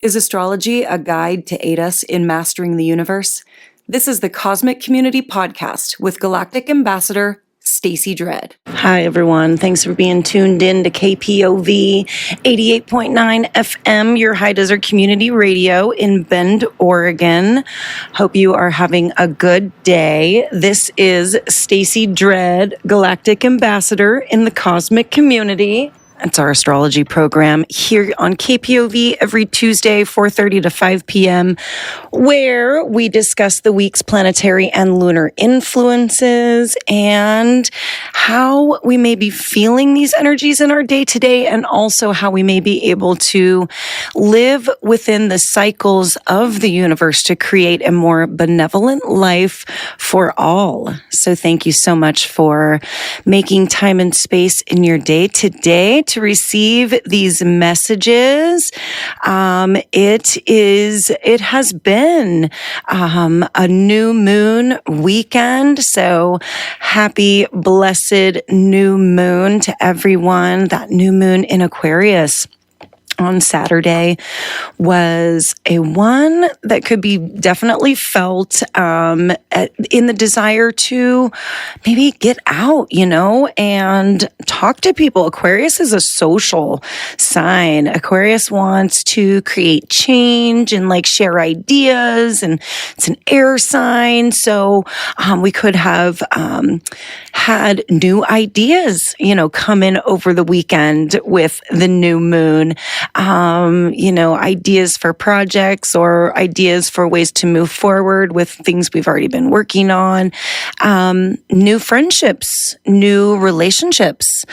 Is astrology a guide to aid us in mastering the universe? This is the Cosmic Community Podcast with Galactic Ambassador Stacey Dredd. Hi, everyone. Thanks for being tuned in to KPOV 88.9 FM, your high desert community radio in Bend, Oregon. Hope you are having a good day. This is Stacey Dredd, Galactic Ambassador in the Cosmic Community. It's our astrology program here on KPOV every Tuesday, 4:30 to 5 p.m., where we discuss the week's planetary and lunar influences and how we may be feeling these energies in our day-to-day, and also how we may be able to live within the cycles of the universe to create a more benevolent life for all. So thank you so much for making time and space in your day today to receive these messages. It has been a new moon weekend, so happy blessed new moon to everyone. That new moon in Aquarius on Saturday was a one that could be definitely felt in the desire to maybe get out, and talk to people. Aquarius is a social sign. Aquarius wants to create change and share ideas, and it's an air sign. So we could have had new ideas, come in over the weekend with the new moon. Ideas for projects or ideas for ways to move forward with things we've already been working on, new friendships, new relationships,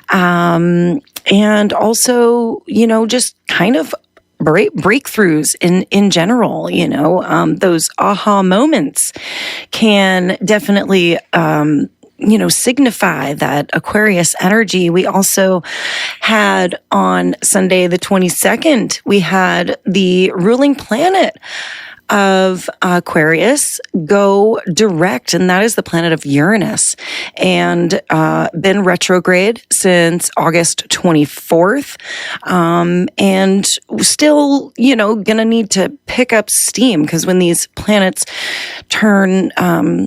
and also, just kind of breakthroughs in general. Those aha moments can definitely signify that Aquarius energy. We also had on Sunday, the 22nd, we had the ruling planet of Aquarius go direct, and that is the planet of Uranus, and been retrograde since August 24th, and still, gonna need to pick up steam, because when these planets turn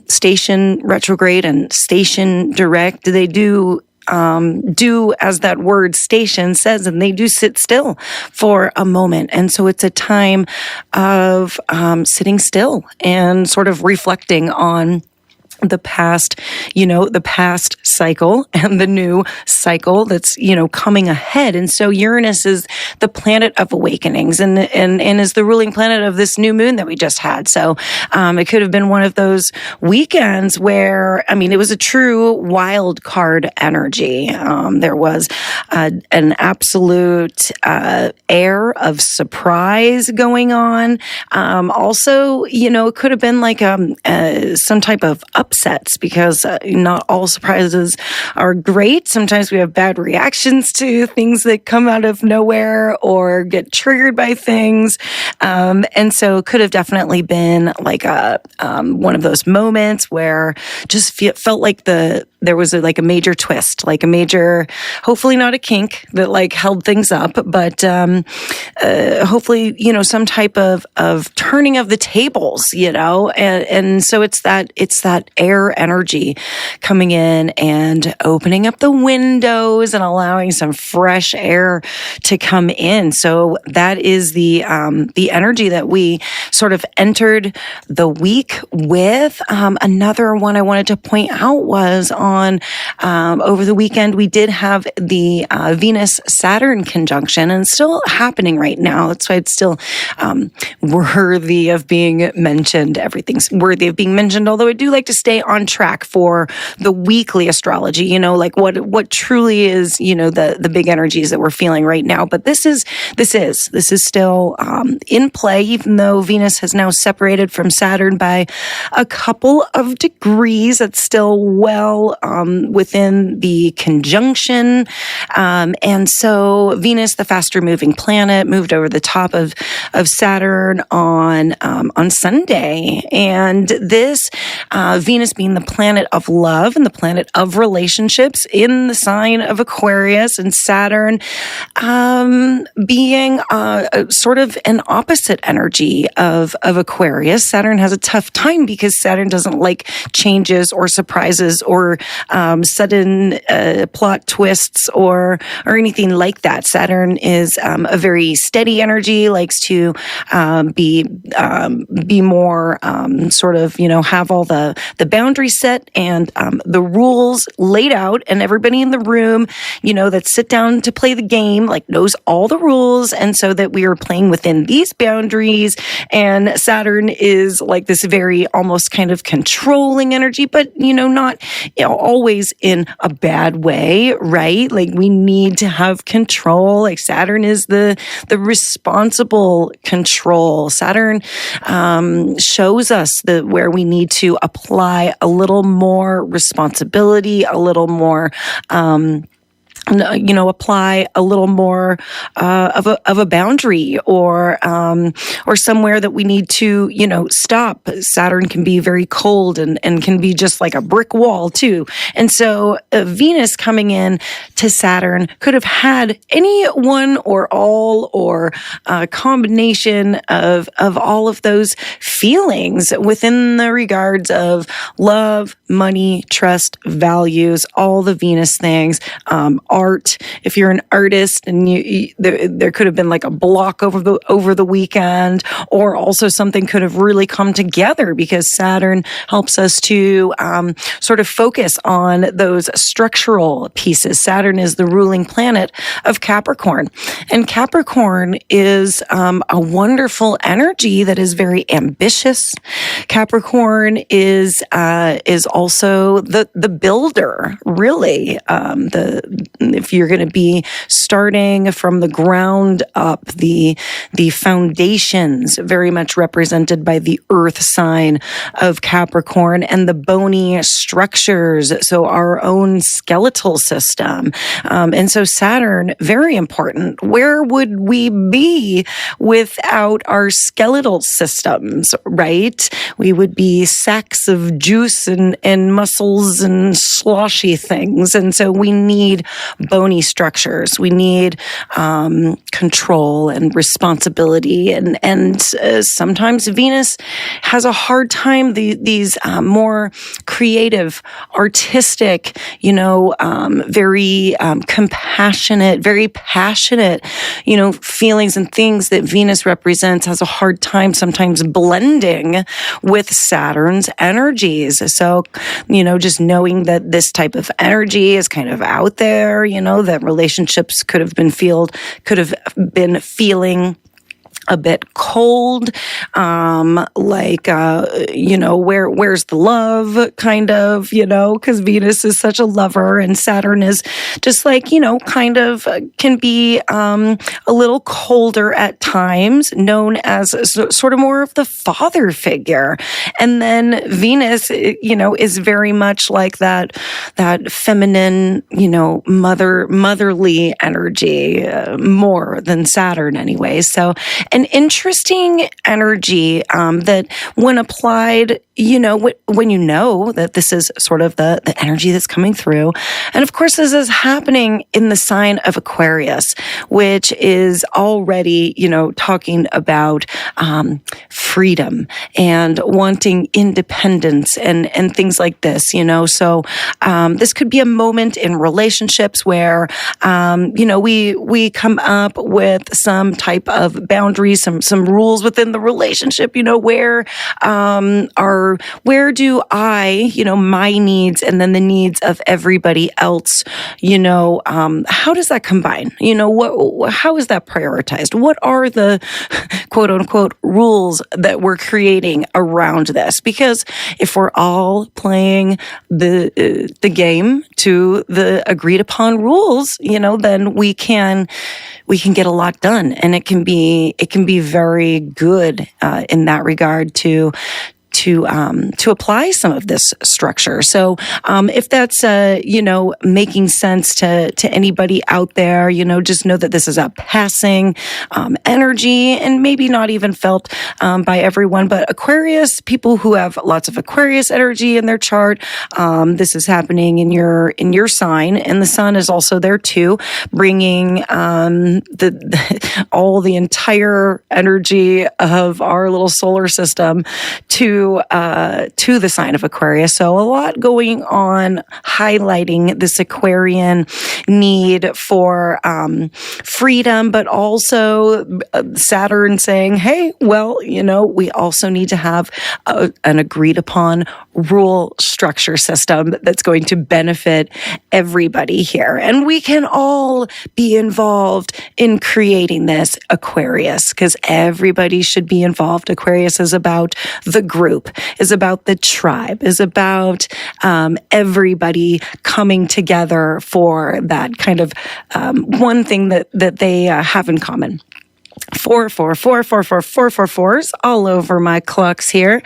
station retrograde and station direct, they do as that word station says, and they do sit still for a moment. And so it's a time of sitting still and sort of reflecting on the past, the past cycle and the new cycle that's, coming ahead. And so Uranus is the planet of awakenings and is the ruling planet of this new moon that we just had. So, it could have been one of those weekends where, it was a true wild card energy. There was an absolute air of surprise going on. Also, it could have been some type of upsets, because not all surprises are great. Sometimes we have bad reactions to things that come out of nowhere or get triggered by things. And so it could have definitely been one of those moments where just felt like there was a major twist, a major, hopefully not a kink that held things up, but hopefully, some type of turning of the tables, and so it's that air energy coming in and opening up the windows and allowing some fresh air to come in. So that is the energy that we sort of entered the week with. Another one I wanted to point out was on over the weekend, we did have the Venus-Saturn conjunction, and it's still happening right now. That's why it's still worthy of being mentioned. Everything's worthy of being mentioned, although I do like to stay on track for the weekly astrology, what truly is, the big energies that we're feeling right now. But this is still in play, even though Venus has now separated from Saturn by a couple of degrees. It's still well within the conjunction. And so Venus, the faster moving planet, moved over the top of Saturn on Sunday. And this Venus being the planet of love and the planet of relationships in the sign of Aquarius, and Saturn being sort of an opposite energy of Aquarius. Saturn has a tough time because Saturn doesn't like changes or surprises or sudden plot twists or anything like that. Saturn is a very steady energy, likes to be more sort of, have all the boundaries set and the rules laid out, and everybody in the room, that sit down to play the game, like knows all the rules, and so that we are playing within these boundaries. And Saturn is like this very almost kind of controlling energy, but not always in a bad way, right? Like we need to have control. Like Saturn is the responsible control. Saturn shows us where we need to apply a little more responsibility, a little more apply a little more of a boundary, or somewhere that we need to stop. Saturn can be very cold and can be just like a brick wall too. And so Venus coming in to Saturn could have had any one or all or a combination of all of those feelings within the regards of love, money, trust, values, all the Venus things. Art. If you're an artist, and there could have been like a block over the weekend, or also something could have really come together because Saturn helps us to sort of focus on those structural pieces. Saturn is the ruling planet of Capricorn, and Capricorn is a wonderful energy that is very ambitious. Capricorn is also the builder, really. If you're going to be starting from the ground up, the foundations very much represented by the earth sign of Capricorn, and the bony structures, so our own skeletal system. And so Saturn, very important. Where would we be without our skeletal systems, right? We would be sacks of juice and muscles and sloshy things. And so we need bony structures. We need control and responsibility, and sometimes Venus has a hard time. These more creative, artistic, very compassionate, very passionate, feelings and things that Venus represents has a hard time sometimes blending with Saturn's energies. So, just knowing that this type of energy is kind of out there, that relationships could have been feeling a bit cold, where's the love, kind of, because Venus is such a lover, and Saturn is just kind of can be a little colder at times, known as sort of more of the father figure. And then Venus, is very much like that feminine, motherly energy, more than Saturn anyway. So, an interesting energy that when applied, when that this is sort of the energy that's coming through. And of course, this is happening in the sign of Aquarius, which is already, talking about freedom and wanting independence and things like this, So this could be a moment in relationships where, we come up with some type of boundaries, some rules within the relationship, where do I, my needs and then the needs of everybody else, how does that combine? How is that prioritized? What are the quote unquote rules that we're creating around this? Because if we're all playing the game to the agreed upon rules, then we can get a lot done, and it can be very good in that regard to to apply some of this structure. So if that's making sense to anybody out there, just know that this is a passing energy, and maybe not even felt by everyone, but Aquarius, people who have lots of Aquarius energy in their chart, this is happening in your sign, and the sun is also there too, bringing all the entire energy of our little solar system to the sign of Aquarius. So a lot going on, highlighting this Aquarian need for freedom, but also Saturn saying, hey, well, we also need to have an agreed upon rule structure system that's going to benefit everybody here. And we can all be involved in creating this Aquarius, because everybody should be involved. Aquarius is about the group, is about the tribe, is about everybody coming together for that kind of one thing that they have in common. 444444444s all over my clocks here.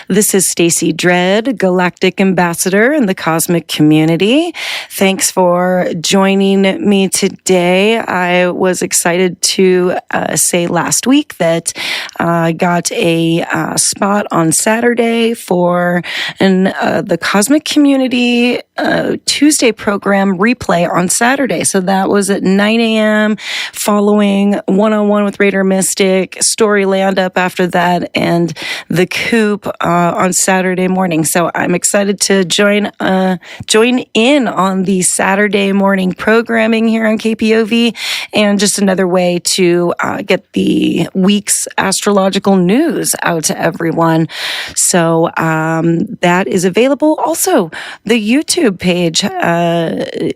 This is Stacy Dredd, Galactic Ambassador in the Cosmic Community. Thanks for joining me today. I was excited to say last week that I got a spot on Saturday for the Cosmic Community Tuesday program replay on Saturday. So that was at 9 a.m. following 101 with Raider Mystic, Storyland up after that, and the Coop on Saturday morning. So I'm excited to join in on the Saturday morning programming here on KPOV, and just another way to get the week's astrological news out to everyone. So that is available. Also, the YouTube page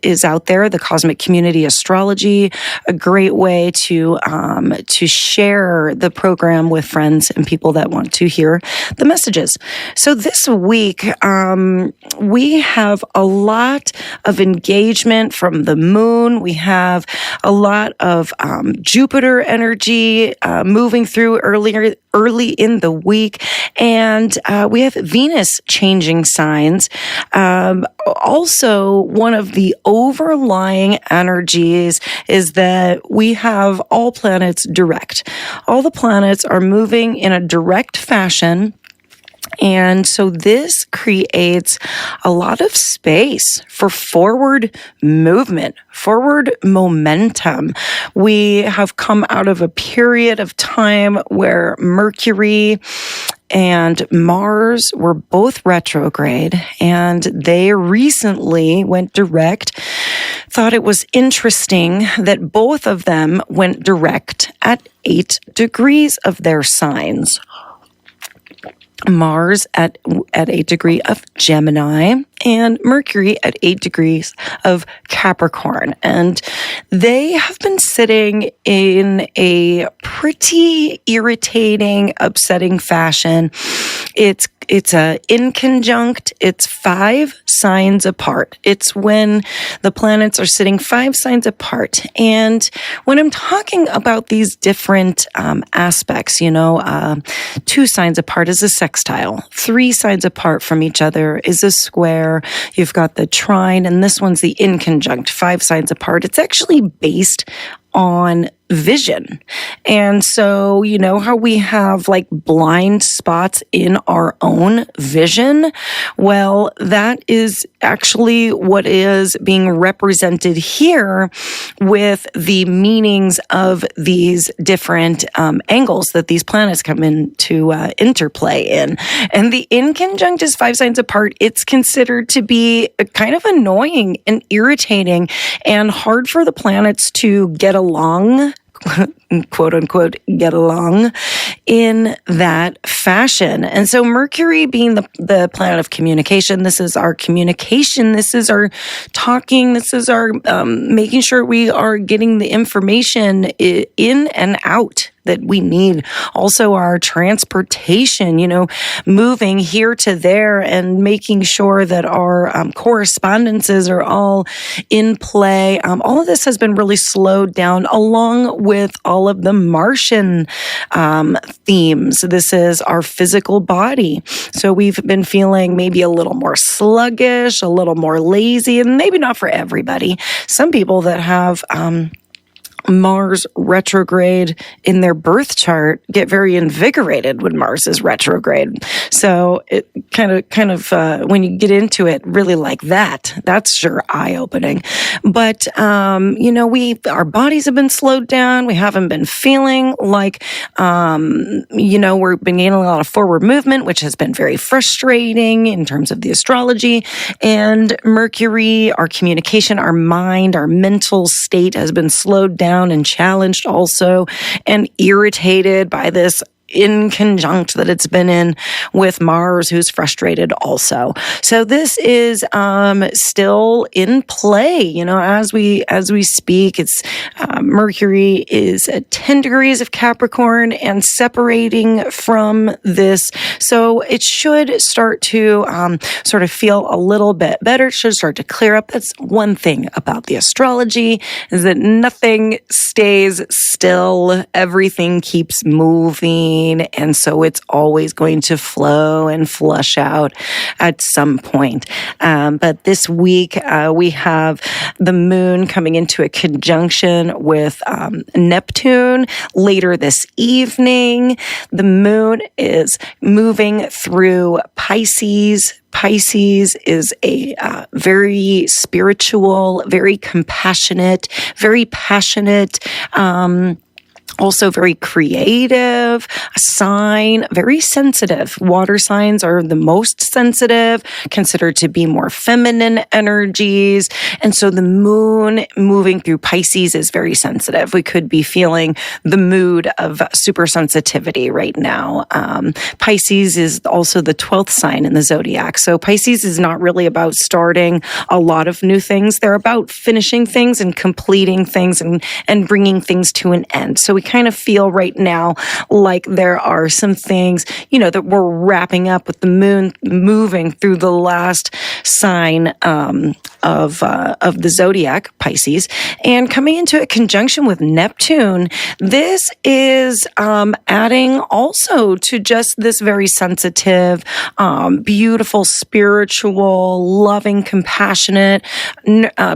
is out there, the Cosmic Community Astrology, a great way to share the program with friends and people that want to hear the messages. So this week, we have a lot of engagement from the moon. We have a lot of Jupiter energy moving through early in the week, and we have Venus changing signs. Also, one of the overlying energies is that we have all planets direct. All the planets are moving in a direct fashion. And so this creates a lot of space for forward movement, forward momentum. We have come out of a period of time where Mercury and Mars were both retrograde, and they recently went direct. Thought it was interesting that both of them went direct at 8 degrees of their signs. Mars at 8 degrees of Gemini, and Mercury at 8 degrees of Capricorn. And they have been sitting in a pretty irritating, upsetting fashion. It's a in conjunct. It's 5 signs apart. It's when the planets are sitting 5 signs apart. And when I'm talking about these different aspects, 2 signs apart is a sextile. 3 signs apart from each other is a square. You've got the trine, and this one's the in conjunct. 5 signs apart. It's actually based on vision. And so, how we have like blind spots in our own vision? Well, that is actually what is being represented here with the meanings of these different angles that these planets come into interplay in. And the in conjunct is 5 signs apart. It's considered to be kind of annoying and irritating and hard for the planets to get along, quote unquote, get along in that fashion. And so Mercury being the planet of communication, this is our communication, this is our talking, this is our making sure we are getting the information in and out that we need. Also our transportation, moving here to there and making sure that our correspondences are all in play. All of this has been really slowed down, along with all of the Martian themes. This is our physical body. So we've been feeling maybe a little more sluggish, a little more lazy, and maybe not for everybody. Some people that have Mars retrograde in their birth chart get very invigorated when Mars is retrograde. So it kind of, when you get into it really like that, that's sure eye-opening. But, our bodies have been slowed down. We haven't been feeling like, we've been gaining a lot of forward movement, which has been very frustrating in terms of the astrology. And Mercury, our communication, our mind, our mental state has been slowed down and challenged also, and irritated by this in conjunct that it's been in with Mars, who's frustrated also. So this is still in play, as we speak. It's Mercury is at 10 degrees of Capricorn and separating from this. So it should start to sort of feel a little bit better. It should start to clear up. That's one thing about the astrology, is that nothing stays still. Everything keeps moving. And so it's always going to flow and flush out at some point. But this week, we have the moon coming into a conjunction with Neptune later this evening. The moon is moving through Pisces. Pisces is a very spiritual, very compassionate, very passionate, also very creative, a sign, very sensitive. Water signs are the most sensitive, considered to be more feminine energies. And so the moon moving through Pisces is very sensitive. We could be feeling the mood of super sensitivity right now. Pisces is also the 12th sign in the zodiac. So Pisces is not really about starting a lot of new things. They're about finishing things and completing things and bringing things to an end. So we kind of feel right now like there are some things, that we're wrapping up with the moon moving through the last sign of the zodiac, Pisces, and coming into a conjunction with Neptune. This is adding also to just this very sensitive, beautiful, spiritual, loving, compassionate.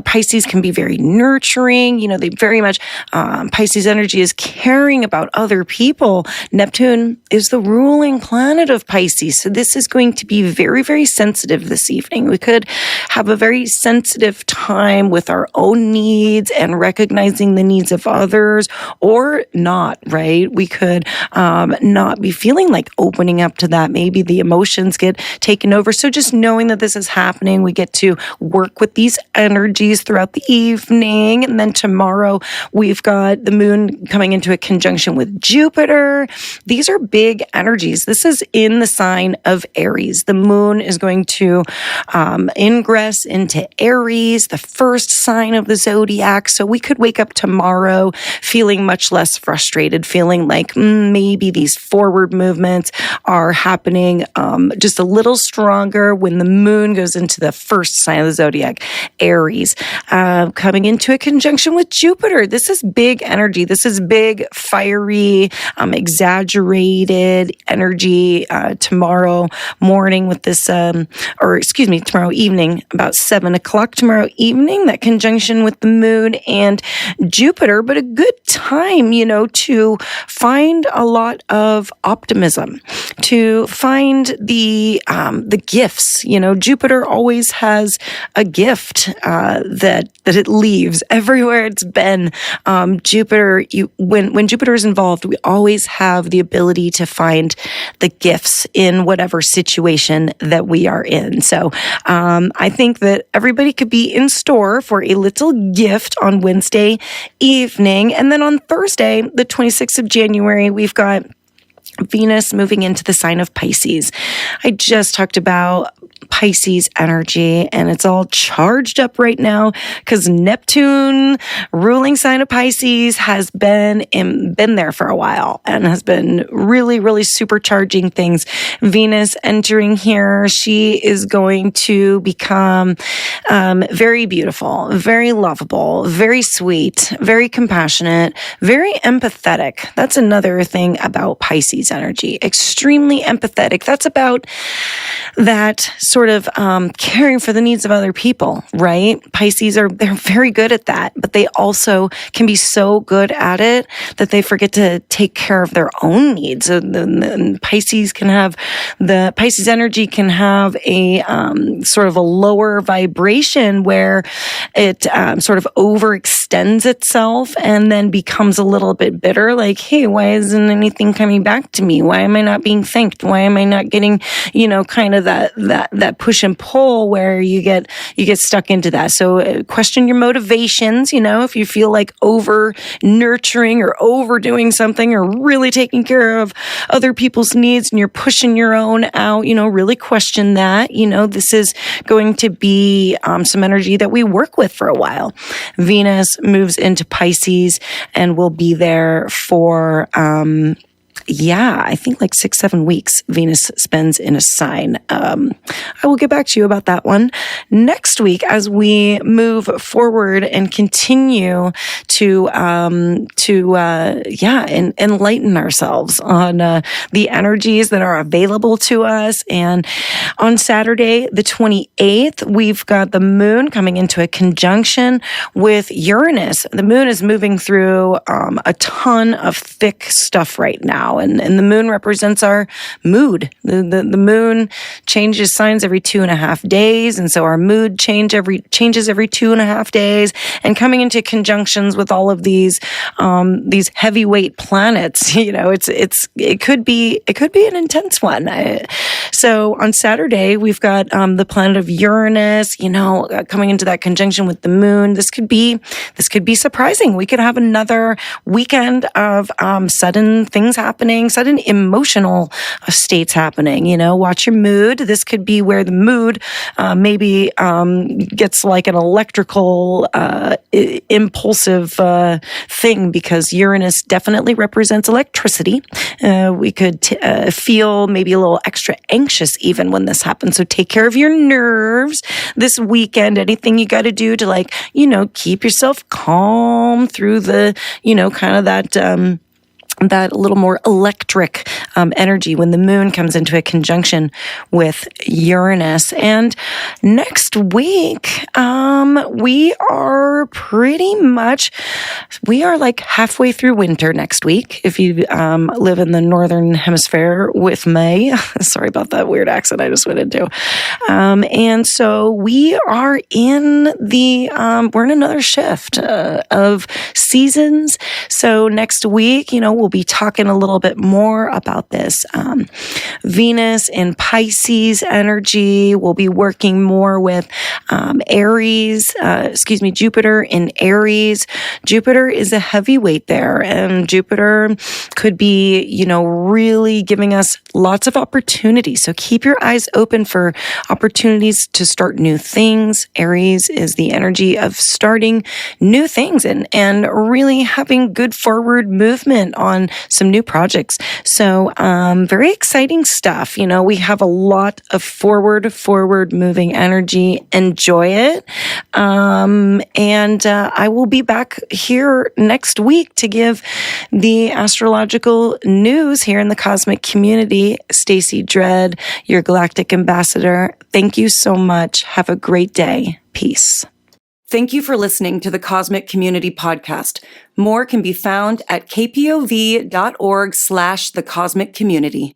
Pisces can be very nurturing. They very much, Pisces energy is caring about other people. Neptune is the ruling planet of Pisces. So this is going to be very, very sensitive this evening. We could have a very sensitive time with our own needs and recognizing the needs of others, or not, right? We could not be feeling like opening up to that. Maybe the emotions get taken over. So just knowing that this is happening, we get to work with these energies throughout the evening. And then tomorrow we've got the moon coming into a conjunction with Jupiter. These are big energies. This is in the sign of Aries. The moon is going to ingress into Aries, the first sign of the zodiac. So we could wake up tomorrow feeling much less frustrated, feeling like maybe these forward movements are happening just a little stronger when the moon goes into the first sign of the zodiac, Aries, coming into a conjunction with Jupiter. This is big energy. This is big, fiery, exaggerated energy tomorrow morning with this, tomorrow evening, about 7 o'clock tomorrow evening, that conjunction with the moon and Jupiter, but a good time, to find a lot of optimism, to find the gifts. Jupiter always has a gift that it leaves everywhere it's been. Jupiter, when Jupiter is involved, we always have the ability to find the gifts in whatever situation that we are in. So I think that everybody could be in store for a little gift on Wednesday evening. And then on Thursday, the 26th of January, we've got Venus moving into the sign of Pisces. I just talked about Pisces energy, and it's all charged up right now because Neptune, ruling sign of Pisces, has been there for a while and has been really, really supercharging things. Venus entering here, she is going to become very beautiful, very lovable, very sweet, very compassionate, very empathetic. That's another thing about Pisces energy. Extremely empathetic. That's about that sort of caring for the needs of other people, right? Pisces they're very good at that, but they also can be so good at it that they forget to take care of their own needs. And Pisces energy can have a sort of a lower vibration where it sort of overextends itself and then becomes a little bit bitter. Like, hey, why isn't anything coming back to me? Why am I not being thanked? Why am I not getting, kind of that push and pull where you get stuck into that. So question your motivations, if you feel like over nurturing or overdoing something or really taking care of other people's needs and you're pushing your own out, really question that. This is going to be some energy that we work with for a while. Venus moves into Pisces and will be there for I think like 6-7 weeks Venus spends in a sign. I will get back to you about that one next week as we move forward and continue to enlighten ourselves on the energies that are available to us. And on Saturday, the 28th, we've got the moon coming into a conjunction with Uranus. The moon is moving through a ton of thick stuff right now. And the moon represents our mood. The moon changes signs every 2.5 days. And so our mood changes every 2.5 days. And coming into conjunctions with all of these heavyweight planets, it could be an intense one. So on Saturday, we've got the planet of Uranus, coming into that conjunction with the moon. This could be surprising. We could have another weekend of sudden things happening, sudden emotional states happening. Watch your mood. This could be where the mood maybe gets like an electrical impulsive thing, because Uranus definitely represents electricity. We could feel maybe a little extra anxious even when this happens. So take care of your nerves this weekend. Anything you got to do to keep yourself calm through the, kind of that little more electric energy when the moon comes into a conjunction with Uranus. And next week, we are like halfway through winter next week. If you live in the northern hemisphere with me, sorry about that weird accent I just went into. And so we are we're in another shift of seasons. So next week, we'll be talking a little bit more about this. Venus in Pisces energy. We'll be working more with Jupiter in Aries. Jupiter is a heavyweight there, and Jupiter could be, really giving us lots of opportunities. So keep your eyes open for opportunities to start new things. Aries is the energy of starting new things and really having good forward movement on some new projects. So, very exciting stuff. We have a lot of forward moving energy. Enjoy it. And I will be back here next week to give the astrological news here in the cosmic community. Stacey Dredd, your galactic ambassador. Thank you so much. Have a great day. Peace. Thank you for listening to the Cosmic Community Podcast. More can be found at kpov.org/thecosmiccommunity.